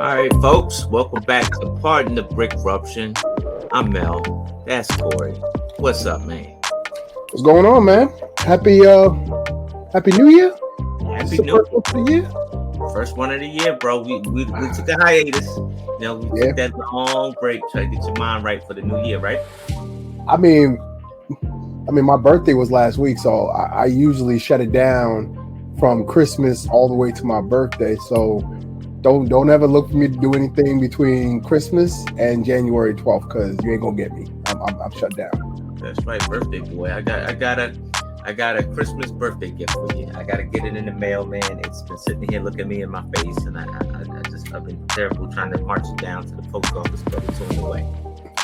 All right, folks, welcome back to Pardon the Brickruption. I'm Mel. That's Corey. What's up, man? What's going on, man? Happy New Year. Happy New New Year. First of the year. First one of the year, bro. We took a hiatus. You know, we took that long break. Try to get your mind right for the new year, right? I mean, my birthday was last week, so I usually shut it down from Christmas all the way to my birthday. So don't ever look for me to do anything between Christmas and January 12th, because you ain't gonna get me. I'm shut down. That's right, birthday boy. I got a Christmas birthday gift for you. I gotta get it in the mail, man. It's been sitting here looking me in my face, and I've been terrible trying to march it down to the post office, but it's on the way.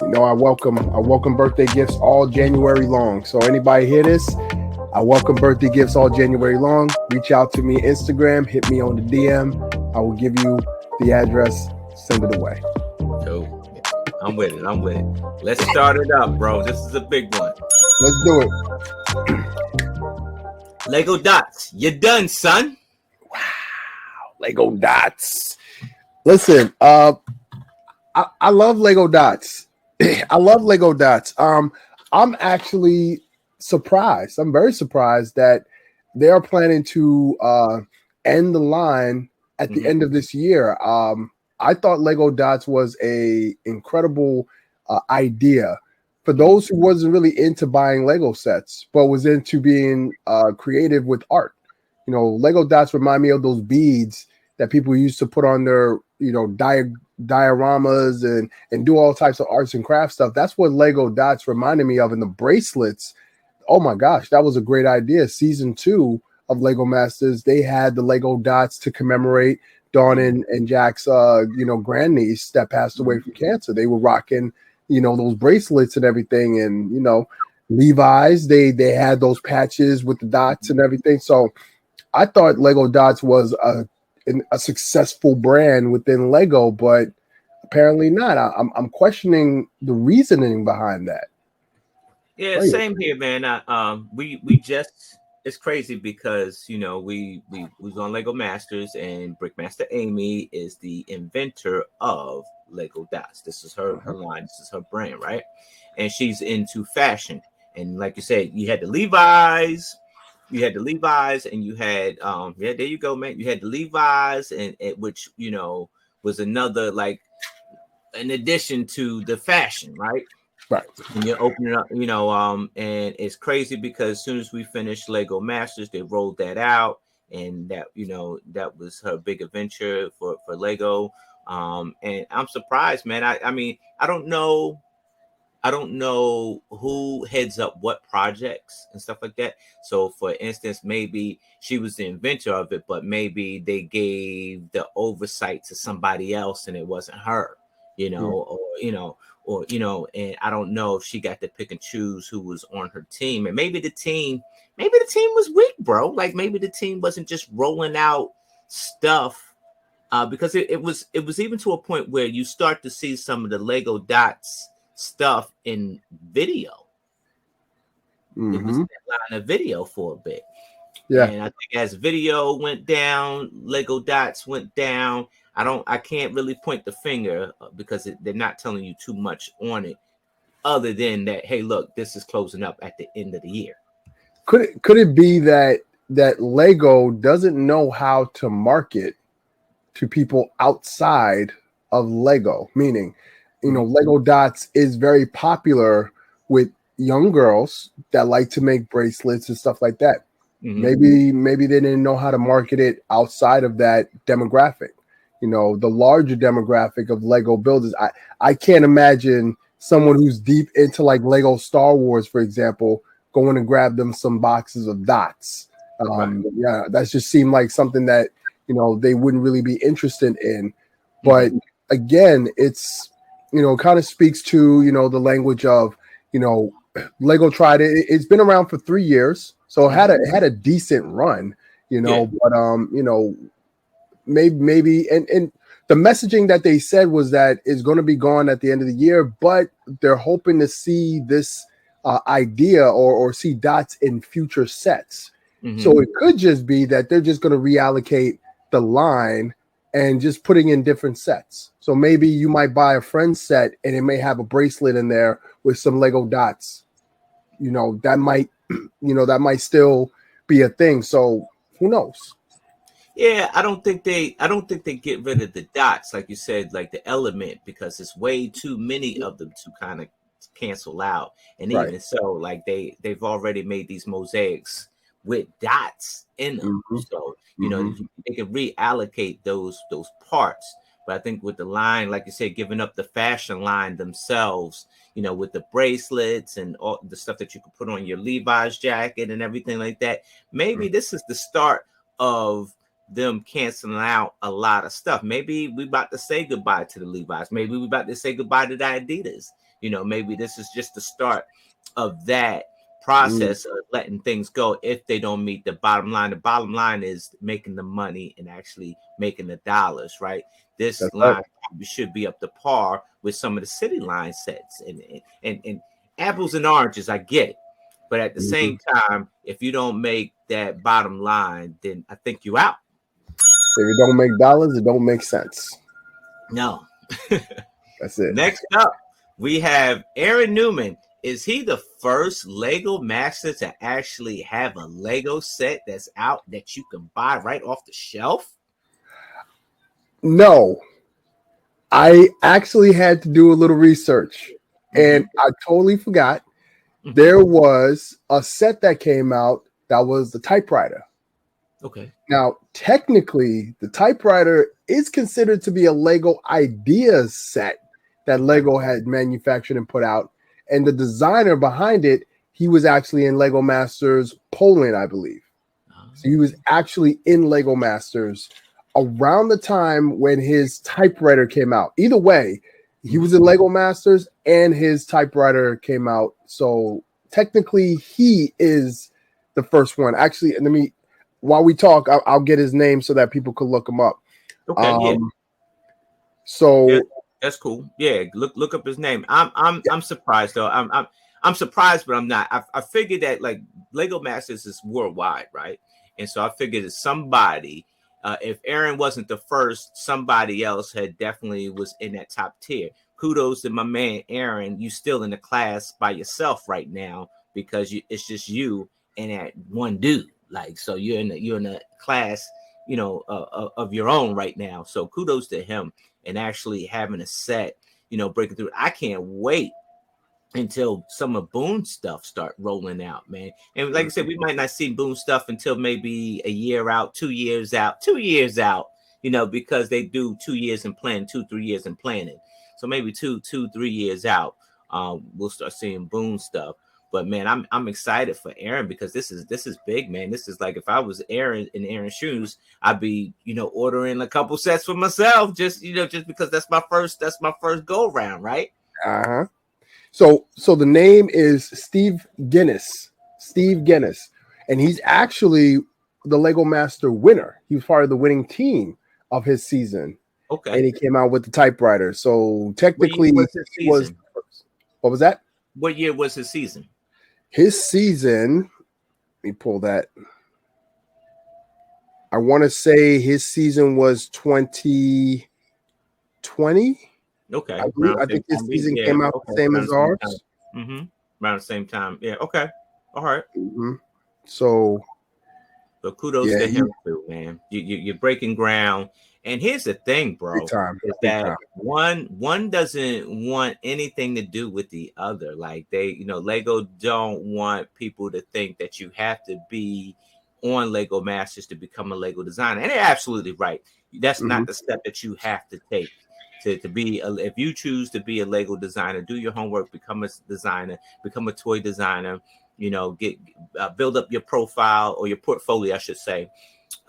You know, I welcome birthday gifts all January long. So anybody hear this, I welcome birthday gifts all January long. Reach out to me, Instagram, hit me on the DM. I will give you the address, send it away. Cool. I'm with it. Let's start it up, bro. This is a big one. Let's do it. Lego Dots, you done, son. Wow. Lego Dots. Listen, I love Lego Dots. I love Lego Dots. I'm actually surprised. I'm very surprised that they are planning to end the line at the end of this year. I thought Lego Dots was a incredible idea for those who wasn't really into buying Lego sets, but was into being creative with art. You know, Lego Dots remind me of those beads that people used to put on their, dioramas and do all types of arts and crafts stuff. That's what Lego Dots reminded me of. And the bracelets, oh my gosh, that was a great idea. Season 2 of Lego Masters, they had the Lego Dots to commemorate Dawn and Jack's grandniece that passed away from cancer. They were rocking those bracelets and everything, and Levi's, they had those patches with the dots and everything. So I thought Lego Dots was a successful brand within Lego, but apparently not. I'm questioning the reasoning behind that. Yeah, Right. Same here, man. We just, it's crazy because we was on Lego Masters, and Brickmaster Amy is the inventor of Lego Dots. This is her line. This is her brand, right? And she's into fashion. And like you said, you had the Levi's. And you had there you go, man. You had the Levi's, and which was another, like, in addition to the fashion, right? Right. And you're opening up, and it's crazy because as soon as we finished Lego Masters, they rolled that out, and that that was her big adventure for Lego. And I'm surprised, man. I mean, I don't know who heads up what projects and stuff like that. So for instance, maybe she was the inventor of it, but maybe they gave the oversight to somebody else and it wasn't her, or and I don't know if she got to pick and choose who was on her team. And maybe the team was weak, bro. Like maybe the team wasn't just rolling out stuff, because it was even to a point where you start to see some of the Lego Dots stuff in video. It was in that line of video for a bit. Yeah. And I think as video went down, Lego Dots went down. I can't really point the finger because they're not telling you too much on it, other than that, hey, look, this is closing up at the end of the year. Could it be that Lego doesn't know how to market to people outside of Lego? Meaning, Lego Dots is very popular with young girls that like to make bracelets and stuff like that. Maybe they didn't know how to market it outside of that demographic. The larger demographic of Lego builders. I can't imagine someone who's deep into like Lego Star Wars, for example, going to grab them some boxes of dots. Yeah, that just seemed like something that, they wouldn't really be interested in. But again, it's, kind of speaks to, the language of, Lego tried it. It's been around for 3 years. So it had a decent run, but, maybe and the messaging that they said was that it's going to be gone at the end of the year, but they're hoping to see this idea or see dots in future sets. So it could just be that they're just going to reallocate the line and just putting in different sets. So maybe you might buy a friend's set and it may have a bracelet in there with some Lego dots. That might still be a thing. So who knows? Yeah, I don't think they get rid of the dots, like you said, like the element, because it's way too many of them to kind of cancel out. And Right. even so, like they've already made these mosaics with dots in them. Mm-hmm. So, Mm-hmm. they can reallocate those parts. But I think with the line, like you said, giving up the fashion line themselves, with the bracelets and all the stuff that you could put on your Levi's jacket and everything like that, maybe this is the start of them canceling out a lot of stuff. Maybe we about to say goodbye to the Levi's. Maybe we about to say goodbye to the Adidas. Maybe this is just the start of that process of letting things go if they don't meet the bottom line. The bottom line is making the money and actually making the dollars, right? This That's line right. probably should be up to par with some of the city line sets and apples and oranges. I get it. But at the same time, if you don't make that bottom line, then I think you out. If it don't make dollars, it don't make sense. No. That's it. Next up, we have Aaron Newman. Is he the first Lego master to actually have a Lego set that's out that you can buy right off the shelf? No, I actually had to do a little research, and I totally forgot. There was a set that came out that was the Typewriter. Okay. Now, technically, the Typewriter is considered to be a Lego Ideas set that Lego had manufactured and put out. And the designer behind it, he was actually in Lego Masters Poland, I believe. So he was actually in Lego Masters around the time when his Typewriter came out. Either way, he was in Lego Masters and his Typewriter came out. So technically, he is the first one. Actually, while we talk, I'll get his name so that people could look him up. Okay, yeah. So yeah, that's cool. Yeah, look up his name. I'm surprised though. I'm surprised, but I'm not. I figured that like Lego Masters is worldwide, right? And so I figured that somebody, if Aaron wasn't the first, somebody else had definitely was in that top tier. Kudos to my man Aaron. You still in the class by yourself right now because it's just you and that one dude. Like, so you're in a class, of your own right now. So kudos to him and actually having a set, breaking through. I can't wait until some of Boone's stuff start rolling out, man. And like I said, we might not see Boone stuff until maybe a year out, 2 years out, because they do 2 years in planning, 2-3 years in planning. So maybe 2-3 years out, we'll start seeing Boone stuff. But man, I'm excited for Aaron because this is big, man. This is like if I was Aaron in Aaron's shoes, I'd be ordering a couple sets for myself, just because that's my first go round, right? So the name is Steve Guinness, and he's actually the Lego Master winner. He was part of the winning team of his season. Okay, and he came out with the Typewriter. So technically, what was that? What year was his season? His season, let me pull that. I want to say his season was 2020. Okay. I think his season came out the same as ours. Around the same time. Yeah. Okay. All right. So kudos to him too, man. You're breaking ground. And here's the thing, bro, is that one doesn't want anything to do with the other. Like Lego don't want people to think that you have to be on Lego Masters to become a Lego designer. And they're absolutely right. That's not the step that you have to take to be. If you choose to be a Lego designer, do your homework, become a designer, become a toy designer. Build up your profile or your portfolio, I should say.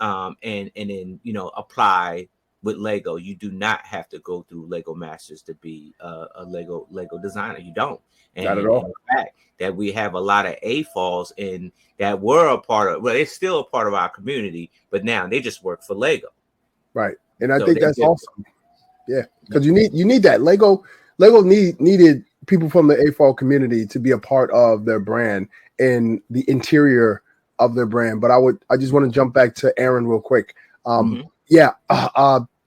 And then apply with Lego. You do not have to go through Lego Masters to be a Lego designer. You don't. And not at all. The fact that we have a lot of AFOLs and that were a part of, they're still a part of our community, but now they just work for Lego. Right, and I think that's awesome. Yeah, because you need that. Lego needed people from the AFOL community to be a part of their brand and the interior of their brand. But I just want to jump back to Aaron real quick.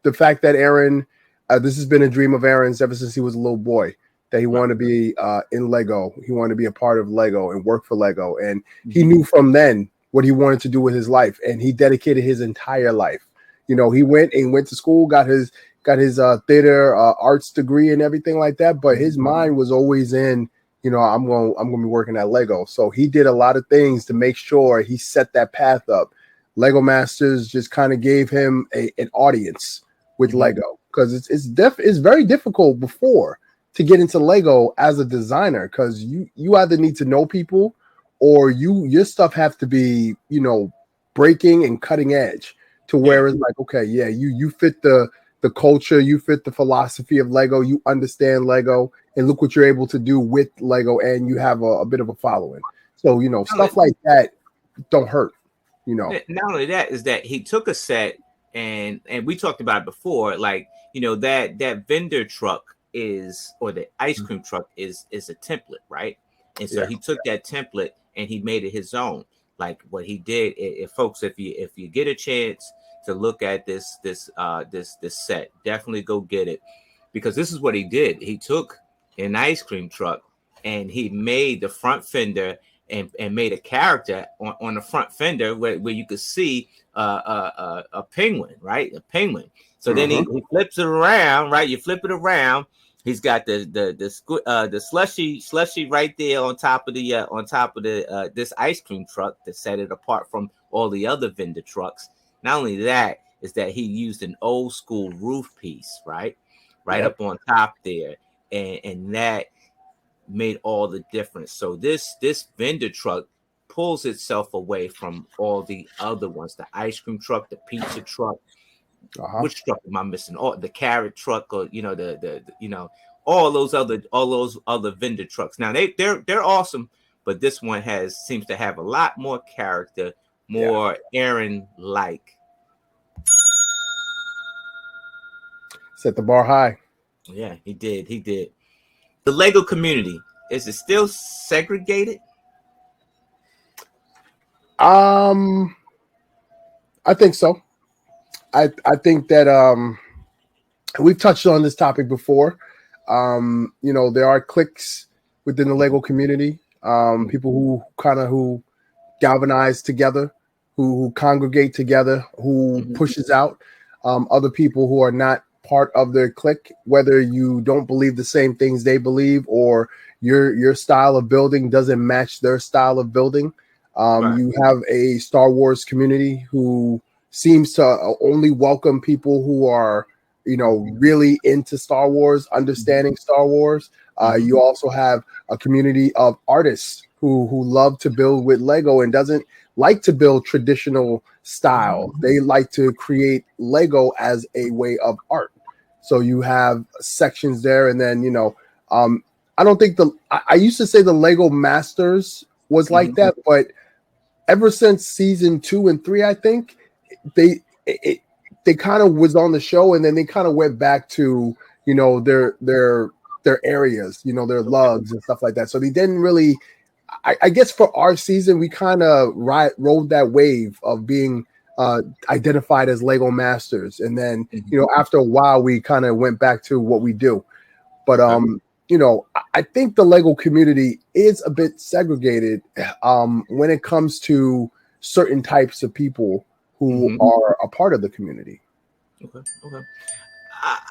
the fact that Aaron, this has been a dream of Aaron's ever since he was a little boy, that he wanted to be in Lego. He wanted to be a part of Lego and work for Lego. And he knew from then what he wanted to do with his life. And he dedicated his entire life. You know, he went to school, got his theater arts degree and everything like that. But his mind was always in, you know, I'm going to be working at Lego. So he did a lot of things to make sure he set that path up. Lego Masters just kind of gave him an audience with Lego, because it's very difficult before to get into Lego as a designer, because you either need to know people, or your stuff have to be, you know, breaking and cutting edge to where it's like, okay, yeah, you fit the culture, you fit the philosophy of Lego, you understand Lego, and look what you're able to do with Lego, and you have a bit of a following. So, you know, stuff like that don't hurt, you know. Not only that, is that he took a set, and we talked about it before, like, you know, that vendor truck is, or the ice cream truck is a template, right? And so he took that template and he made it his own. Like what he did, if folks, if you get a chance to look at this set, definitely go get it, because this is what he did. He took an ice cream truck and he made the front fender and made a character on the front fender where you could see a penguin, right? A penguin. So then he flips it around, right? You flip it around. He's got the slushy right there on top of the this ice cream truck to set it apart from all the other vendor trucks. Not only that, is that he used an old school roof piece, right up on top there, and that made all the difference. So this vendor truck pulls itself away from all the other ones, the ice cream truck, the pizza truck. Which truck am I missing? Oh, the carrot truck, or you know, the you know, all those other vendor trucks. Now they're awesome, but this one seems to have a lot more character, more Aaron like. Set the bar high. Yeah, he did. The Lego community, is it still segregated? I think so. I think that we've touched on this topic before. You know, there are cliques within the Lego community. People who galvanize together, who congregate together, who pushes out other people who are not part of their clique, whether you don't believe the same things they believe, or your style of building doesn't match their style of building. You have a Star Wars community who seems to only welcome people who are, you know, really into Star Wars, understanding Star Wars. You also have a community of artists who love to build with Lego and doesn't like to build traditional style. They like to create Lego as a way of art. So you have sections there, and then, you know, I don't think I used to say the Lego Masters was like that, but ever since season 2 and 3, I think they kind of was on the show, and then they kind of went back to, you know, their areas, you know, their lugs and stuff like that. So they didn't really. I guess for our season, we kind of rode that wave of being identified as Lego Masters, and then, you know, after a while, we kind of went back to what we do. But you know, I think the Lego community is a bit segregated when it comes to certain types of people who are a part of the community. Okay.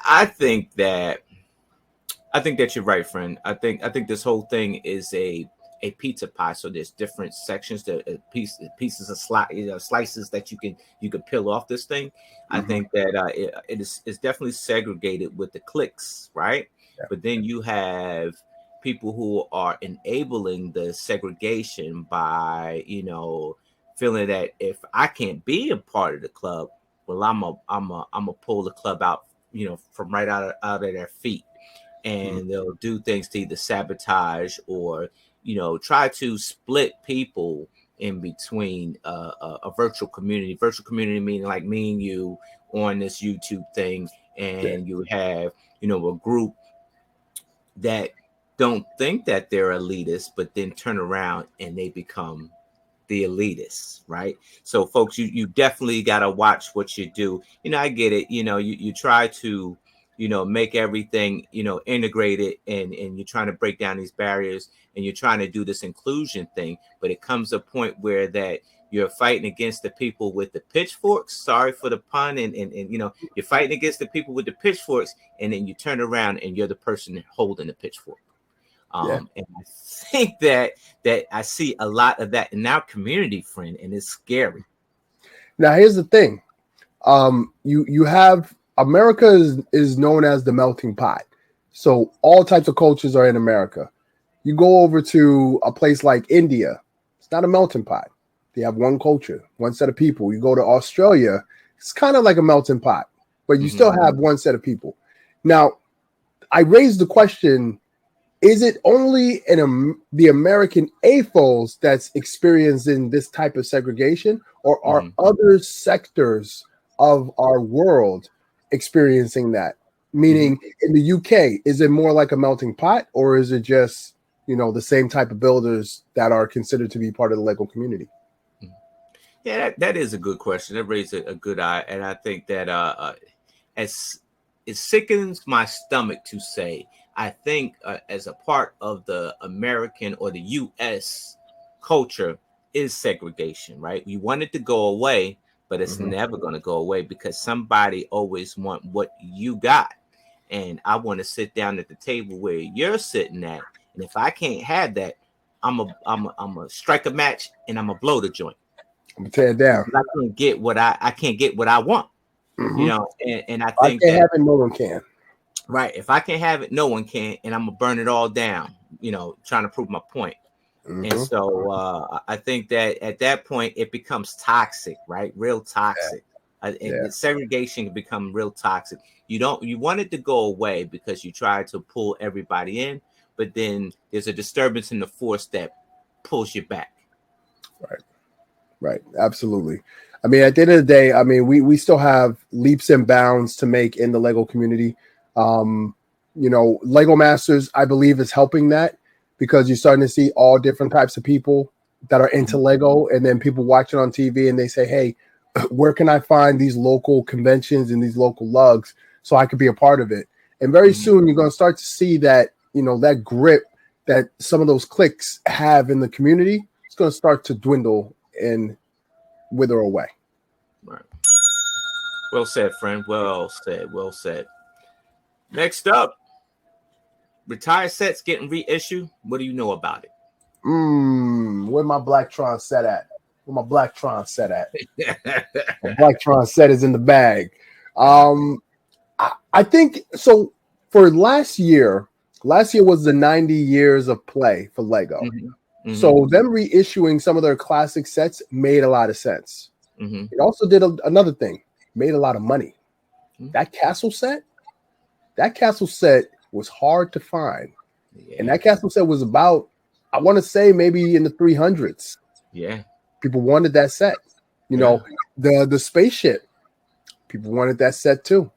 I think that you're right, friend. I think this whole thing is a pizza pie. So there's different sections, pieces of slices that you can peel off this thing. I think that it's definitely segregated with the cliques, right? Yeah. But then you have people who are enabling the segregation by, you know, feeling that if I can't be a part of the club, well, I'm a pull the club out, you know, from right out of their feet, and they'll do things to either sabotage or, you know, try to split people in between a virtual community. Virtual community meaning like me and you on this YouTube thing, and you have, you know, a group that don't think that they're elitist, but then turn around and they become the elitists, right? So folks, you definitely got to watch what you do. I get it. You try to, make everything, integrated, and you're trying to break down these barriers, and you're trying to do this inclusion thing, but it comes a point where that you're fighting against the people with the pitchforks. Sorry for the pun. And you're fighting against the people with the pitchforks, and then you turn around and you're the person holding the pitchfork. And I think that I see a lot of that in our community, friend, and it's scary. Now, here's the thing. You have America is known as the melting pot. So all types of cultures are in America. You go over to a place like India, it's not a melting pot. They have one culture, one set of people. You go to Australia, it's kind of like a melting pot, but you still have one set of people. Now, I raised the question, is it only the American AFOs that's experiencing this type of segregation, or are other sectors of our world experiencing that? Meaning, in the UK, is it more like a melting pot, or is it just, the same type of builders that are considered to be part of the Lego community? Yeah, that is a good question. That raises a good eye, and I think that as it sickens my stomach to say, I think as a part of the American or the U.S. culture is segregation, right? We want it to go away, but it's never going to go away because somebody always want what you got, and I want to sit down at the table where you're sitting at, and if I can't have that, I'm a strike a match and I'm a blow the joint. I'm gonna tear it down. I can't get what I can't get what I want, and I think I can't that have it, no one can. right. If I can't have it, no one can, and I'm gonna burn it all down. Trying to prove my point. And so I think that at that point it becomes toxic, right? Real toxic. And segregation can become real toxic. You want it to go away because you try to pull everybody in, but then there's a disturbance in the force that pulls you back. Right. Absolutely. I mean, at the end of the day, I mean, we still have leaps and bounds to make in the Lego community. Lego Masters, I believe, is helping that because you're starting to see all different types of people that are into Lego, and then people watching on TV and they say, hey, where can I find these local conventions and these local lugs so I could be a part of it? And very soon you're going to start to see that, that grip that some of those cliques have in the community, it's going to start to dwindle and wither away. Right. Well said, friend. Well said. Well said. Next up, retired sets getting reissued. What do you know about it? Where my Blacktron set at? Where my Blacktron set at? My Blacktron set is in the bag. I think so. For last year was the 90 years of play for Lego. So them reissuing some of their classic sets made a lot of sense. It also did another thing, made a lot of money. That castle set was hard to find. And that castle set was about, I want to say, maybe in the 300s. Yeah. People wanted that set. The spaceship, people wanted that set too.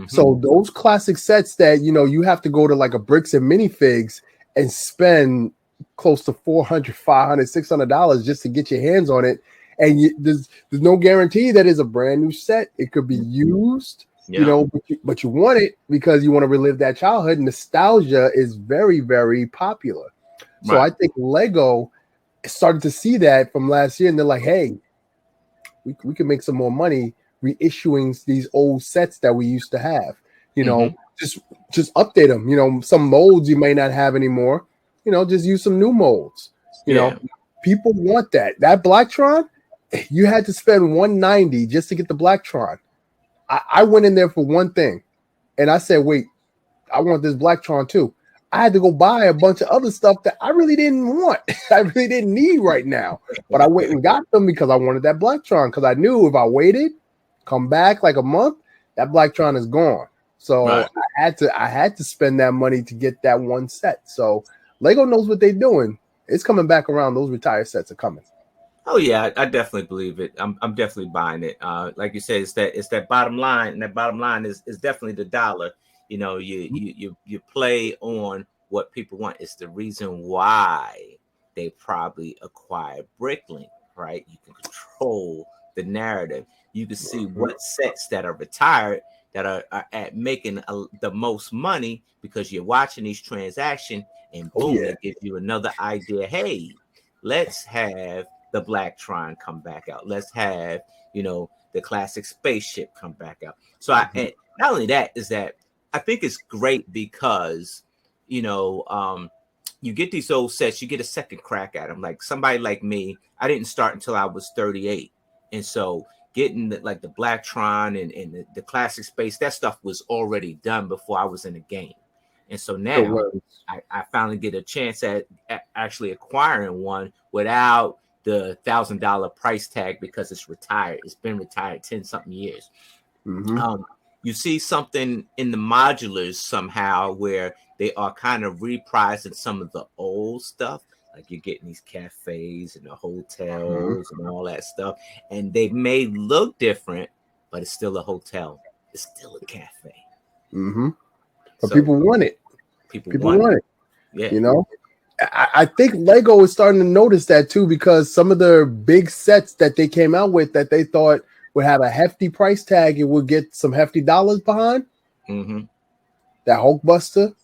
So those classic sets that, you have to go to like a Bricks and Minifigs and spend close to $400, $500, $600 just to get your hands on it. And there's no guarantee that it's a brand new set. It could be used, but you want it because you want to relive that childhood. Nostalgia is very, very popular. So I think Lego started to see that from last year, and they're like, hey, we can make some more money reissuing these old sets that we used to have. Just update them. Some molds you may not have anymore. Just use some new molds. People want that. That Blacktron, you had to spend $190 just to get the Blacktron. I went in there for one thing, and I said, wait, I want this Blacktron too. I had to go buy a bunch of other stuff that I really didn't want. I really didn't need right now. But I went and got them because I wanted that Blacktron, because I knew if I waited, come back like a month, that Blacktron is gone. So I had to spend that money to get that one set. So Lego knows what they're doing. It's coming back around. Those retired sets are coming. Oh yeah, I definitely believe it. I'm definitely buying it. Like you said, it's that bottom line, and that bottom line is definitely the dollar. You play on what people want. It's the reason why they probably acquired Bricklink. right? You can control the narrative. You can see what sets that are retired that are at making the most money because you're watching these transactions, and boom, it gives you another idea. Hey, let's have the Blacktron come back out. Let's have, the classic spaceship come back out. So and not only that is that I think it's great because, you get these old sets, you get a second crack at them. Like somebody like me, I didn't start until I was 38. And so getting the Blacktron and the classic space, that stuff was already done before I was in the game. And so now I finally get a chance at actually acquiring one without the $1,000 price tag because it's retired. It's been retired 10 something years. You see something in the modulars somehow where they are kind of reprising some of the old stuff. Like you're getting these cafes and the hotels and all that stuff. And they may look different, but it's still a hotel. It's still a cafe. But so, people want it. People want it. Yeah. I think Lego is starting to notice that too, because some of the big sets that they came out with that they thought would have a hefty price tag and would get some hefty dollars behind. That Hulkbuster,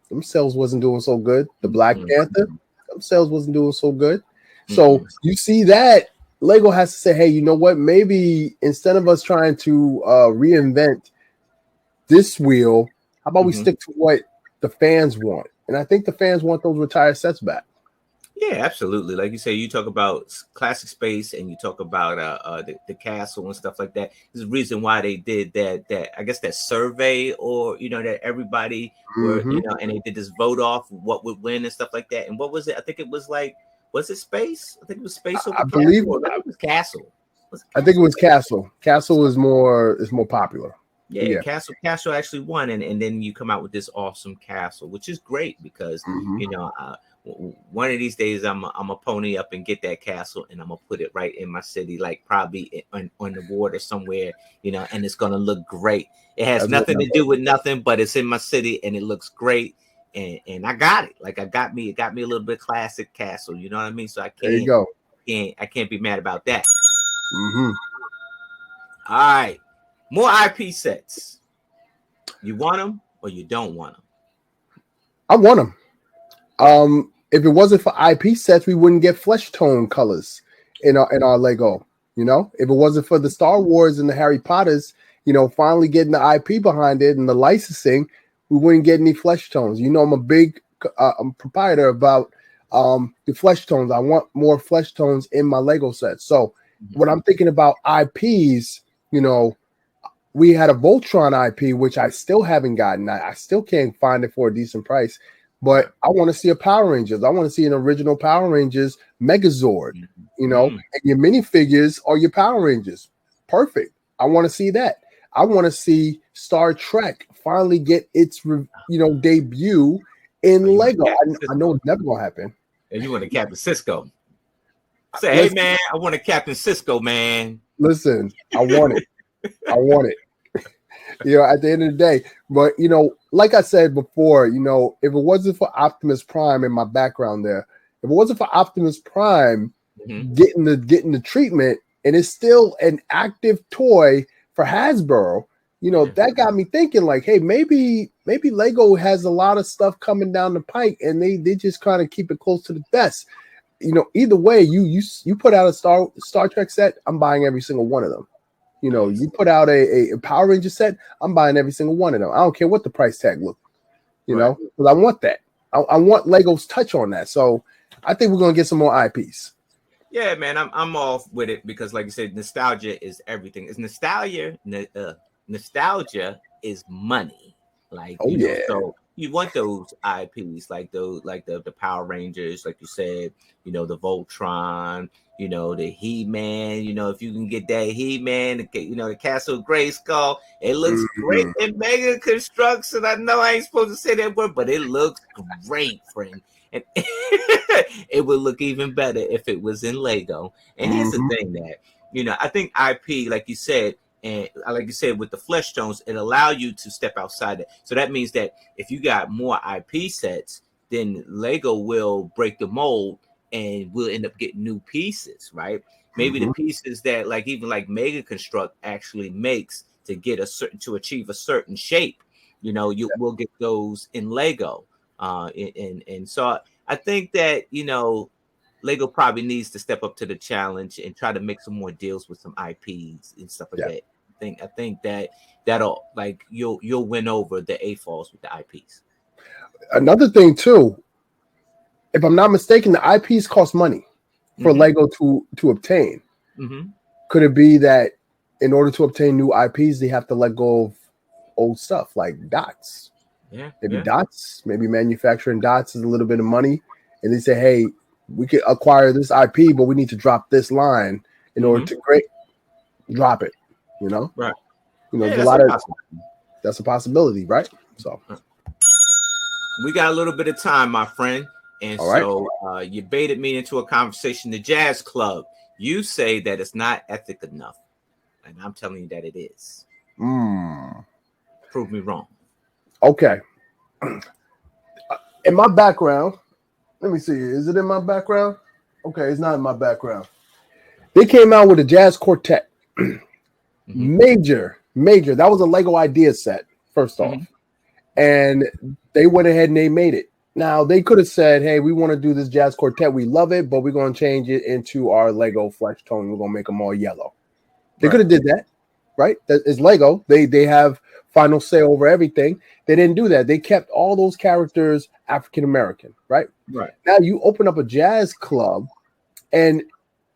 them sales wasn't doing so good. The Black Panther, them sales wasn't doing so good. So you see that Lego has to say, hey, you know what? Maybe instead of us trying to reinvent this wheel, how about we stick to what the fans want? And I think the fans want those retired sets back. Yeah, absolutely. Like you say, you talk about classic space and you talk about the castle and stuff like that. There's a reason why they did that I guess that survey, or that everybody were, and they did this vote off what would win and stuff like that. And what was it? I think it was was it space? I think it was space over castle. Believe it was castle. I think it was castle. Castle is more popular. Yeah, Castle actually won, and then you come out with this awesome castle, which is great because one of these days I'm a pony up and get that castle, and I'm gonna put it right in my city, like probably on the water somewhere, and it's gonna look great. It has nothing to do with nothing, but it's in my city and it looks great, and I got it. Like it got me a little bit classic castle. You know what I mean? So I can't be mad about that. All right. More IP sets. You want them or you don't want them? I want them. If it wasn't for IP sets, we wouldn't get flesh tone colors in our Lego. If it wasn't for the Star Wars and the Harry Potters, finally getting the IP behind it and the licensing, we wouldn't get any flesh tones. I'm a big proprietor about the flesh tones. I want more flesh tones in my Lego sets. So when I'm thinking about IPs, we had a Voltron IP, which I still haven't gotten. I still can't find it for a decent price. But I want to see a Power Rangers. I want to see an original Power Rangers Megazord, and your minifigures are your Power Rangers. Perfect. I want to see that. I want to see Star Trek finally get its, debut in Lego. I know it's never going to happen. And you want to Captain Cisco. Say, hey, man, I want a Captain Cisco, man. Listen, I want it. I want it. At the end of the day. But, like I said before, if it wasn't for Optimus Prime in my background there, if it wasn't for Optimus Prime getting the treatment, and it's still an active toy for Hasbro, that got me thinking like, hey, maybe Lego has a lot of stuff coming down the pike and they just kind of keep it close to the vest. Either way, you put out a Star Trek set, I'm buying every single one of them. You put out a Power Ranger set, I'm buying every single one of them. I don't care what the price tag looks, because I want that. I want Lego's touch on that. So I think we're gonna get some more IPs. Yeah, man, I'm all with it because, like you said, nostalgia is everything. It's nostalgia. Nostalgia is money. Like, so you want those IPs, like the Power Rangers, like you said, the Voltron, the He-Man, if you can get that He-Man, the Castle Grayskull, it looks great in Mega Construction. I know I ain't supposed to say that word, but it looks great, friend. And it would look even better if it was in Lego. And here's the thing that, I think IP, like you said, and like you said, with the flesh tones, it allow you to step outside it. So that means that if you got more IP sets, then Lego will break the mold and we'll end up getting new pieces, right? maybe the pieces that like even like Mega Construct actually makes to achieve a certain shape, you know, you will get those in Lego. And so I think that, you know, Lego probably needs to step up to the challenge and try to make some more deals with some IPs and stuff like Yeah. that. I think that that'll like you'll win over the AFOLs with the IPs. Another thing too, if I'm not mistaken, the IPs cost money for Lego to obtain. Could it be that in order to obtain new IPs, they have to let go of old stuff like dots? Maybe dots, maybe manufacturing dots is a little bit of money, and they say, hey, we could acquire this IP, but we need to drop this line in order to drop it. You know, right? You know, there's a lot of that's a possibility, right? So we got a little bit of time, my friend, and all right. so you baited me into a conversation. The Jazz Club. You say that it's not ethic enough, and I'm telling you that it is. Prove me wrong. Okay. In my background, let me see. Is it in my background? Okay, it's not in my background. They came out with a jazz quartet. Major. That was a Lego idea set, first off. And they went ahead and they made it. Now, they could have said, hey, we want to do this jazz quartet. We love it, but we're going to change it into our Lego flesh tone. We're going to make them all yellow. They could have did that, right? That is Lego. They have final say over everything. They didn't do that. They kept all those characters African-American, right? Right. Now you open up a jazz club and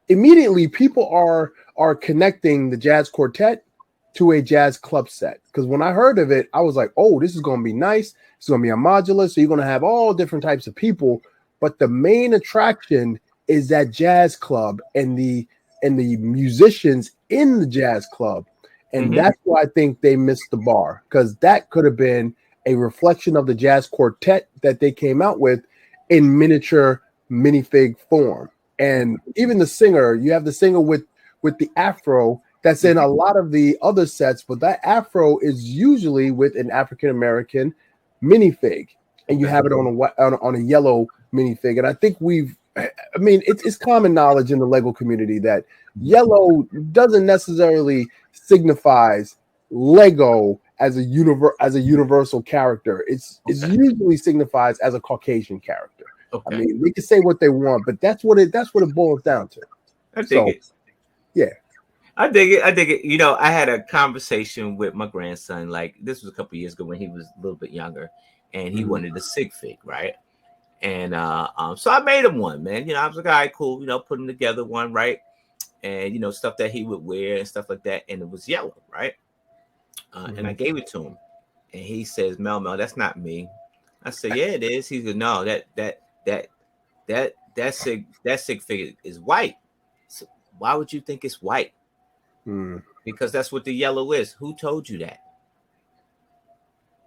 immediately people are connecting the jazz quartet to a jazz club set. Because when I heard of it, I was like, oh, this is going to be nice. It's going to be a modular. So you're going to have all different types of people. But the main attraction is that jazz club and the musicians in the jazz club. And that's why I think they missed the bar, because that could have been a reflection of the jazz quartet that they came out with in miniature minifig form. And even the singer, you have the singer with the afro that's in a lot of the other sets, but that afro is usually with an African-American minifig, and you have it on a yellow minifig. And I think it's common knowledge in the Lego community that yellow doesn't necessarily signifies Lego as a universal character. It's usually signifies as a Caucasian character. I mean, they can say what they want, but that's what it boils down to. I dig it. Yeah. I dig it. You know, I had a conversation with my grandson, like this was a couple years ago when he was a little bit younger, and he wanted a sig fig, right? And so I made him one, man. You know, I was like, all right, cool. You know, put him together one, right? And you know, stuff that he would wear and stuff like that, and it was yellow, right? And I gave it to him, and he says, Mel, that's not me. I said, yeah, it is. He said, no, that sig fig is white. So why would you think it's white? Because that's what the yellow is. Who told you that?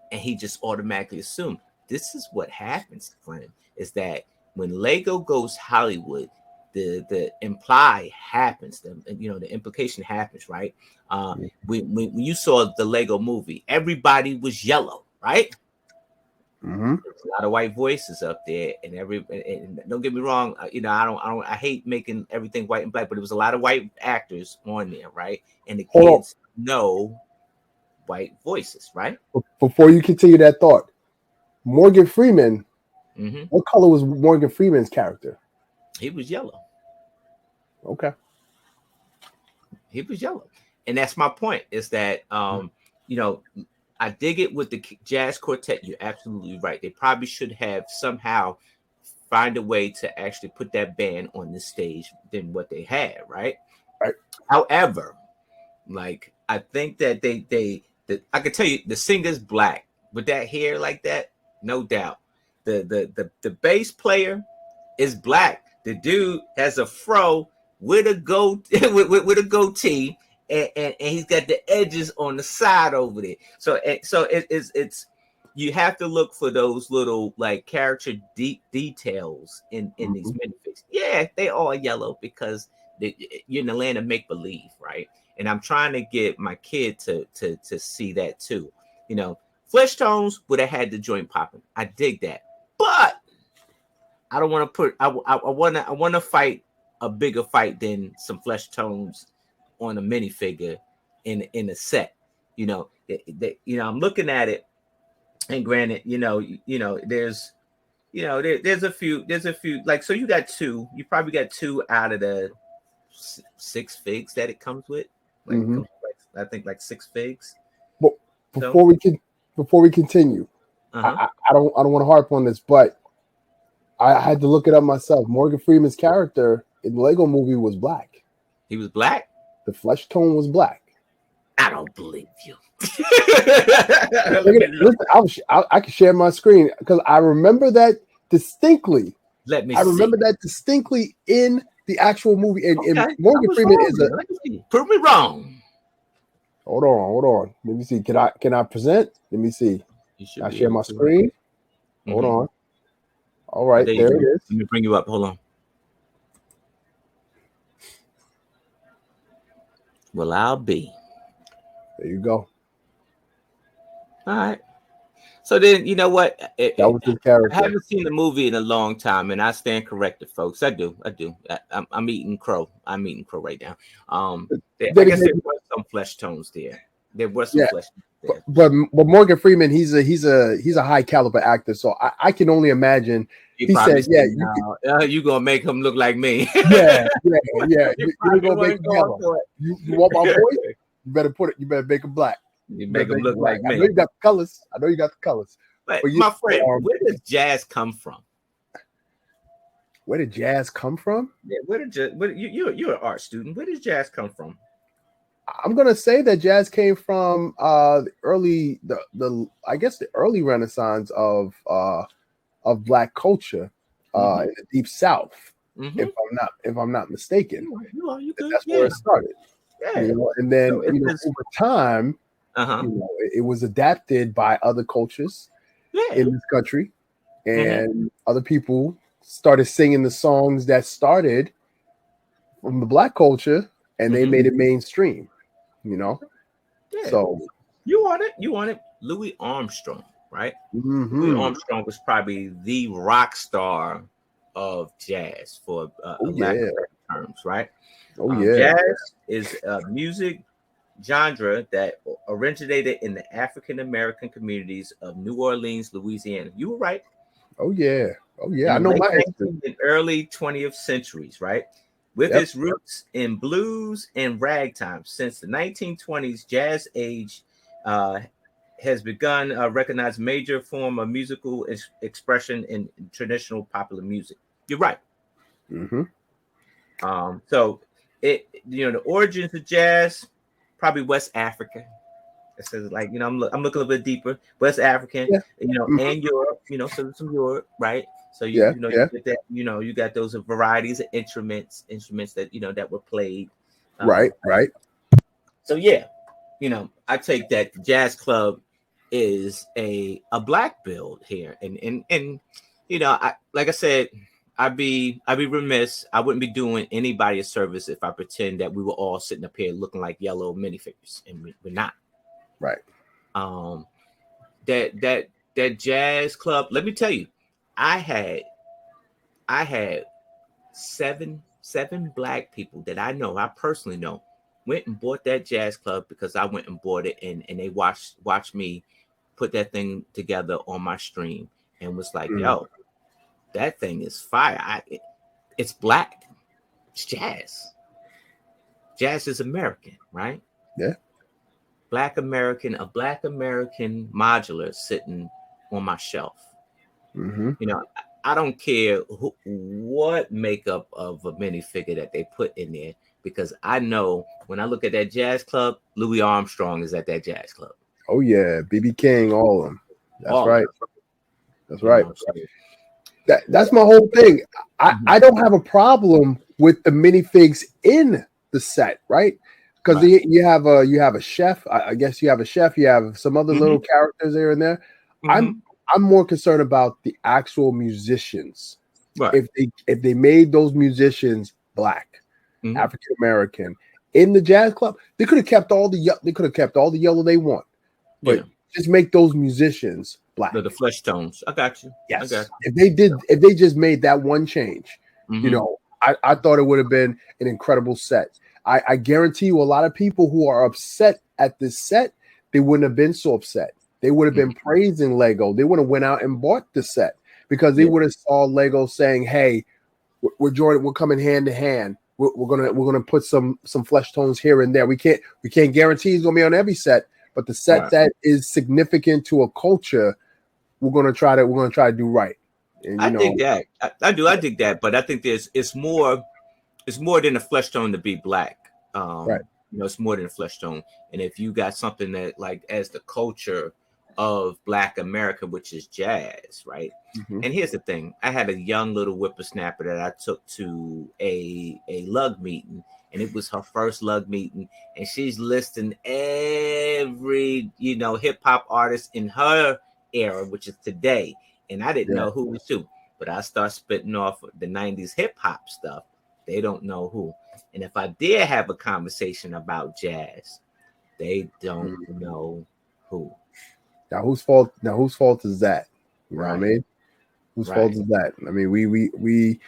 And he just automatically assumed. This is what happens, friend, is that when Lego goes Hollywood, the imply happens. The implication happens, right? When you saw the Lego movie, everybody was yellow, right? There's a lot of white voices up there, and don't get me wrong, I hate making everything white and black, but it was a lot of white actors on there, right? And the kids know white voices, right? Before you continue that thought, Morgan Freeman, what color was Morgan Freeman's character? He was yellow. Okay. He was yellow. And that's my point, is that I dig it with the jazz quartet. You're absolutely right. They probably should have somehow find a way to actually put that band on the stage than what they had, right? Right. However, like I think that I could tell you the singer's black with that hair like that, no doubt. The bass player is black. The dude has a fro with a with a goatee. And he's got the edges on the side over there. So it's you have to look for those little like character details in these minifigs. Yeah, they all yellow because you're in the land of make believe, right? And I'm trying to get my kid to see that too. You know, flesh tones would have had the joint popping. I dig that, but I don't want to put. I want to fight a bigger fight than some flesh tones on a minifigure in a set. You know, I'm looking at it, and granted, there's there's a few, like, so you probably got two out of the six figs that it comes with. Like, I think like six figs. But before we continue, I don't want to harp on this, but I had to look it up myself. Morgan Freeman's character in the Lego movie was black. He was black? The flesh tone was black. I don't believe you. Listen, I can share my screen because I remember that distinctly. I remember that distinctly in the actual movie. And Morgan Freeman is prove me wrong. Hold on. Let me see. Can I present? Let me see. I share my screen. Hold on. All right, there it is. Let me bring you up. Hold on. Well, I'll be. There you go. All right. So then, you know what? That was his character. I haven't seen the movie in a long time, and I stand corrected, folks. I do. I'm eating crow. I'm eating crow right now. I guess there were some flesh tones there. There were some flesh tones there. But Morgan Freeman, he's a high caliber actor, so I can only imagine. He said, you gonna make him look like me. yeah. You're gonna make him yellow. You want my voice? You better make him black. You make him look like me. I know you got the colors. But my friend, where does jazz come from? Where did jazz come from? Yeah, you're an art student. Where does jazz come from? I'm gonna say that jazz came from the early Renaissance of Black culture in the Deep South. If I'm not mistaken, you good. That's where it started. Yeah. And then over time, it was adapted by other cultures in this country, and other people started singing the songs that started from the Black culture, and they made it mainstream. So you want it. Louis Armstrong, right? Louis Armstrong was probably the rock star of jazz for lack of terms, right? Jazz is a music genre that originated in the African American communities of New Orleans, Louisiana. You were right. Oh yeah. I know my history. In early 20th centuries, right? With its roots in blues and ragtime. Since the 1920s, jazz age has begun to recognize major form of musical expression in traditional popular music. You're right. So the origins of jazz, probably West Africa. It says, like, I'm looking a little bit deeper. West African, and Europe, so some Europe, right? So you get that, you got those varieties of instruments that that were played. Right. So I take that the jazz club is a black build here, and I, like I said, I'd be remiss. I wouldn't be doing anybody a service if I pretend that we were all sitting up here looking like yellow minifigures, and we're not. Right. That jazz club. Let me tell you, I had seven black people that I personally know, went and bought that jazz club because I went and bought it, and they watched me put that thing together on my stream, and was like, yo, that thing is fire. It's black. It's jazz. Jazz is American, right? Yeah. A Black American modular sitting on my shelf. I don't care what makeup of a minifigure that they put in there, because I know when I look at that jazz club, Louis Armstrong is at that jazz club. Oh yeah, BB King, all of them. That's right. That's right. That's my whole thing. I don't have a problem with the minifigs in the set, right? Because you have a chef. I guess you have a chef. You have some other little characters there and there. I'm more concerned about the actual musicians. Right. If they made those musicians black, African American in the jazz club, they could have kept all the yellow they want, but just make those musicians black. The flesh tones. I got you. Yes. If they just made that one change, I thought it would have been an incredible set. I guarantee you, a lot of people who are upset at this set, they wouldn't have been so upset. They would have been praising Lego. They would have went out and bought the set because they would have saw Lego saying, "Hey, we're coming hand to hand. We're gonna put some flesh tones here and there. We can't guarantee it's gonna be on every set, but the set that is significant to a culture, we're gonna try to do right." And I dig that. I do. I dig that. But I think it's more than a flesh tone to be black. Right. It's more than a flesh tone. And if you got something that like as the culture of Black America, which is jazz, right? And here's the thing: I had a young little whippersnapper that I took to a lug meeting, and it was her first lug meeting, and she's listing every hip hop artist in her era, which is today. And I didn't know who was who, but I start spitting off the 90s hip hop stuff. They don't know who. And if I dare have a conversation about jazz, they don't know who. Now whose fault is that? You know what I mean? Whose fault is that? I mean, we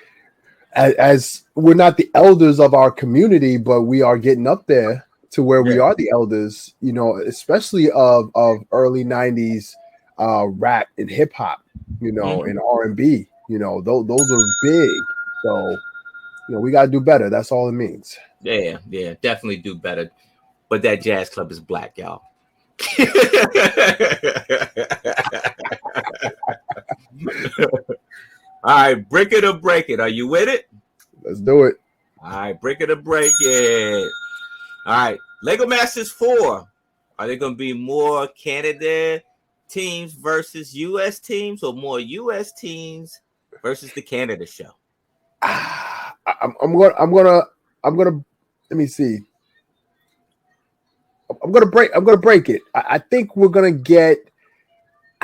as we're not the elders of our community, but we are getting up there to where we are the elders, especially of early 90s rap and hip hop, and R&B, those are big. So, we got to do better. That's all it means. Yeah, definitely do better. But that jazz club is black, y'all. All right, break it or break it. Are you with it? Let's do it. All right, break it or break it. All right, Lego Masters 4. Are there going to be more Canada teams versus U.S. teams, or more U.S. teams versus the Canada show? I'm gonna. Let me see. I'm gonna break it. I think we're gonna get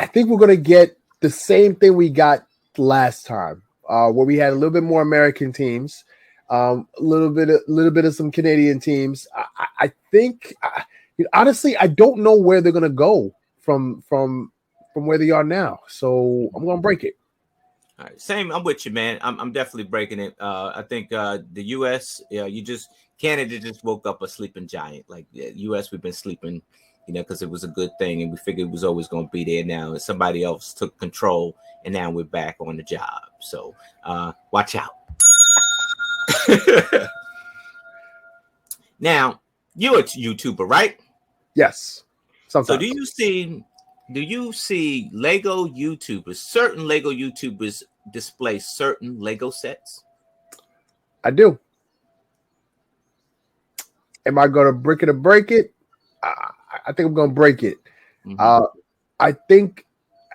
the same thing we got last time, where we had a little bit more American teams, a little bit of some Canadian teams. I think, honestly, I don't know where they're gonna go from where they are now. So I'm gonna break it. All right, same. I'm with you, man. I'm definitely breaking it. I think the U.S. Canada just woke up a sleeping giant. Like the U.S. we've been sleeping, because it was a good thing, and we figured it was always going to be there. Now and somebody else took control, and now we're back on the job. So watch out. Now you're a YouTuber, right? Yes. Sometimes. So do you see Lego YouTubers, certain Lego YouTubers display certain Lego sets? I do. Am I going to brick it or break it? I think I'm going to break it. I think,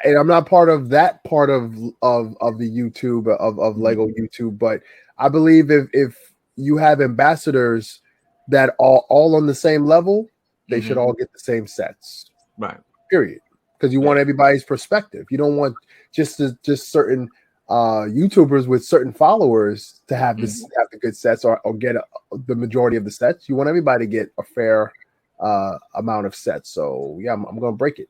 and I'm not part of that part of the YouTube of Lego YouTube, but I believe if you have ambassadors that are all on the same level, they should all get the same sets. Right. Period. Because you want everybody's perspective. You don't want just certain YouTubers with certain followers to have the good sets or get the majority of the sets. You want everybody to get a fair amount of sets. So yeah, I'm going to break it.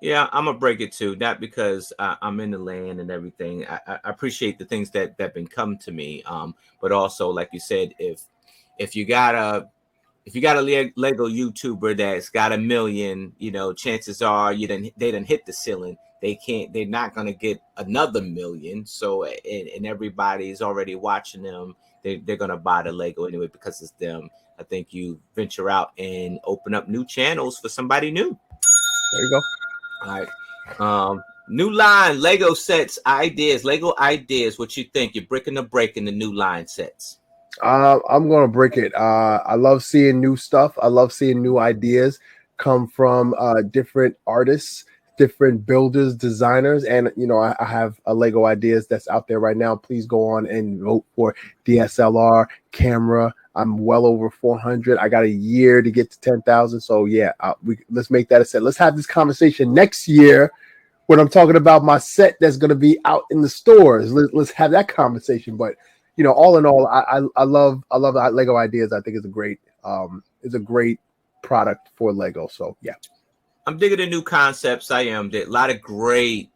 Yeah, I'm gonna break it too. Not because I'm in the land and everything. I appreciate the things that been come to me. But also, like you said, if you got a Lego YouTuber that's got 1 million, chances are they done hit the ceiling. They're not gonna get another 1 million. So and everybody's already watching them. They're gonna buy the Lego anyway because it's them. I think you venture out and open up new channels for somebody new. There you go. All right. New line, Lego sets, Lego ideas. What you think? You're bricking or breaking the new line sets? I'm going to break it. I love seeing new stuff. I love seeing new ideas come from different artists, different builders, designers. And, I have a Lego ideas that's out there right now. Please go on and vote for DSLR camera. I'm well over 400. I got a year to get to 10,000. So yeah, let's make that a set. Let's have this conversation next year when I'm talking about my set that's going to be out in the stores. Let's have that conversation. But all in all, I love Lego ideas. I think it's a great product for Lego. So yeah, I'm digging the new concepts. I am. There a lot of great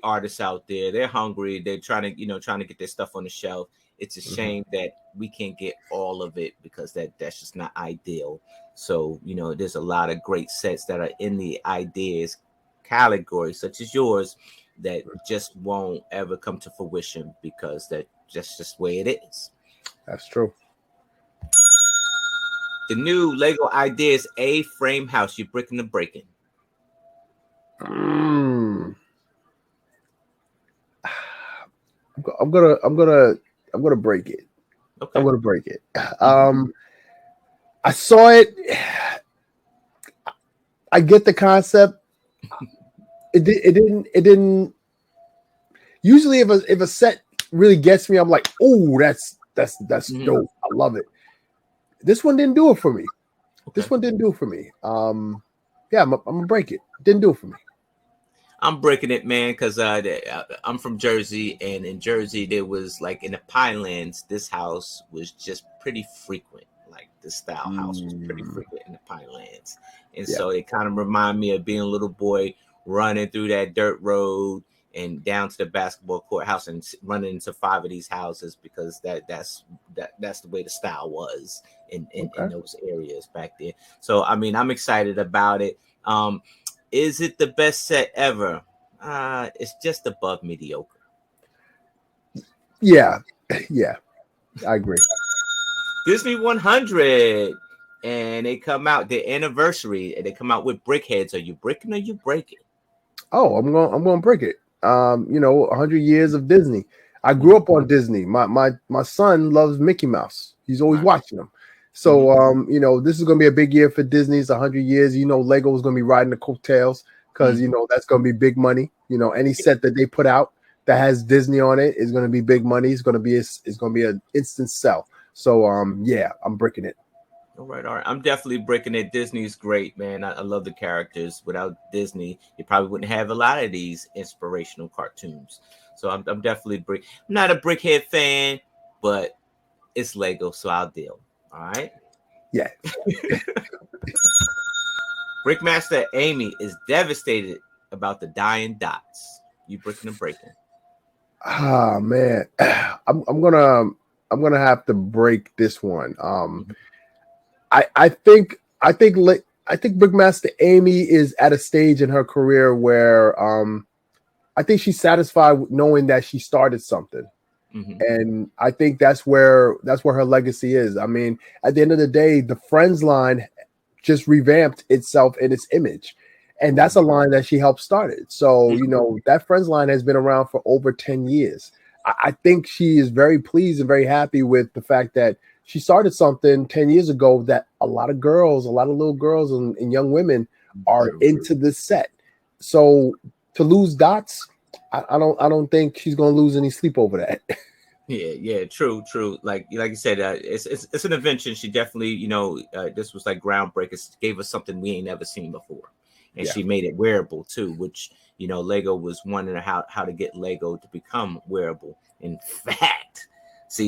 artists out there. They're hungry. They're trying to get their stuff on the shelf. It's a shame that we can't get all of it because that's just not ideal. So, there's a lot of great sets that are in the ideas category, such as yours, that just won't ever come to fruition because that's just the way it is. That's true. The new Lego Ideas A-frame house, you bricking the breaking. I'm gonna break it. Okay. I'm gonna break it. I saw it. I get the concept. It didn't. Usually, if a set really gets me, I'm like, oh, that's dope. I love it. This one didn't do it for me. Okay. This one didn't do it for me. Yeah, I'm gonna break it. Didn't do it for me. I'm breaking it, man, because I'm from Jersey, and in Jersey, there was like in the Pinelands, this house was just pretty frequent. Like the style house was pretty frequent in the Pinelands. And so it kind of reminded me of being a little boy running through that dirt road and down to the basketball court house and running into 5 of these houses because that's the way the style was in those areas back then. So, I mean, I'm excited about it. Is it the best set ever? It's just above mediocre. Yeah, I agree. Disney 100, and they come out their anniversary, and they come out with brickheads. Are you bricking or you breaking? Oh, I'm going to break it. 100 years of Disney. I grew up on Disney. My son loves Mickey Mouse. He's always watching them. So, this is going to be a big year for Disney. It's 100 years. Lego is going to be riding the coattails because, that's going to be big money. Any set that they put out that has Disney on it is going to be big money. It's going to be an instant sell. So, I'm bricking it. All right. I'm definitely bricking it. Disney's great, man. I love the characters. Without Disney, you probably wouldn't have a lot of these inspirational cartoons. So I'm definitely I'm not a brickhead fan, but it's Lego, so I'll deal. All right. Yeah. Brickmaster Amy is devastated about the dying dots. You bricking and breaking? Ah, man, I'm gonna have to break this one. I think Brickmaster Amy is at a stage in her career where I think she's satisfied with knowing that she started something. And I think that's where her legacy is. I mean, at the end of the day, the Friends line just revamped itself in its image. And that's a line that she helped start it. So, that Friends line has been around for over 10 years. I think she is very pleased and very happy with the fact that she started something 10 years ago that a lot of little girls and young women are into this set. So to lose dots, I don't think she's going to lose any sleep over that. Yeah, true. Like you said, it's an invention. She definitely, this was like groundbreaking. It gave us something we ain't never seen before, and she made it wearable too. Which Lego was wondering how to get Lego to become wearable. In fact,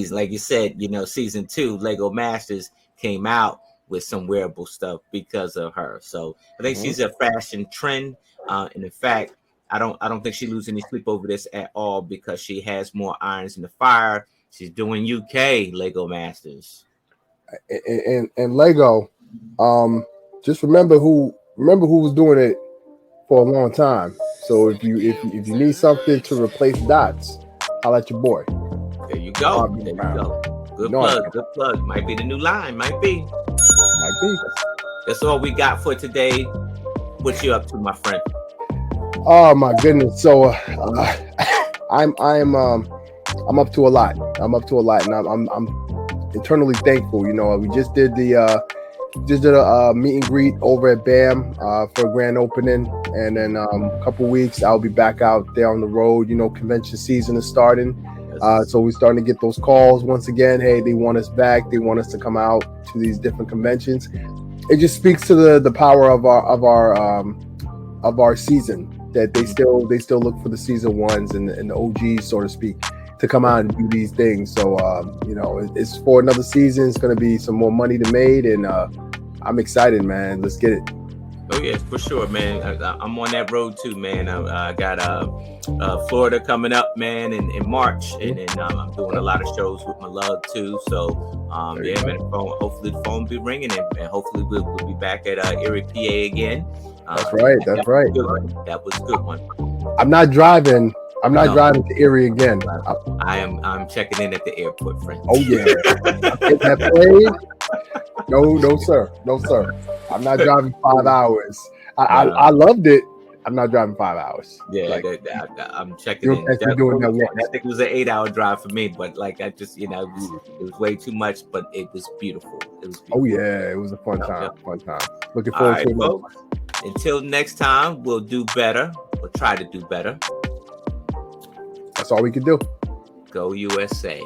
like you said, season 2, Lego Masters came out with some wearable stuff because of her. So I think she's a fashion trend, and in fact, I don't think she loses any sleep over this at all because she has more irons in the fire. She's doing UK Lego Masters. And Lego, just remember who was doing it for a long time. So if you need something to replace dots, I'll let your boy. There you go. Good plug. Might be the new line. Might be. That's all we got for today. What you up to, my friend? Oh my goodness! So I'm up to a lot. And I'm eternally thankful. We just did a meet and greet over at BAM for a grand opening, and then a couple weeks I'll be back out there on the road. Convention season is starting, so we're starting to get those calls once again. Hey, they want us back. They want us to come out to these different conventions. It just speaks to the power of our season. That they still look for the season ones and the OGs, so to speak, to come out and do these things. So it's for another season. It's going to be some more money to made, and I'm excited, man. Let's get it. Oh yeah, for sure, man. I'm on that road too, man. I got Florida coming up, man, in March, and then I'm doing a lot of shows with my love too. So yeah, man. Hopefully the phone will be ringing, and hopefully we'll be back at Erie, PA again. That's right. That's right. That was a good one. I'm not driving. I'm not driving to Erie again. I'm checking in at the airport, friend. Oh yeah, get that plane. No, sir. No, sir. I'm not driving 5 hours. I loved it. I'm not driving 5 hours. Yeah, like, I'm checking in. I think it was an 8-hour drive for me, but like I just, it was way too much, but it was beautiful. It was beautiful. Oh yeah, it was a fun time. Fun time. Looking forward to it. Folks, until next time, we'll do better. We'll try to do better. That's all we can do. Go USA.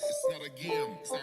It's not a game, it's a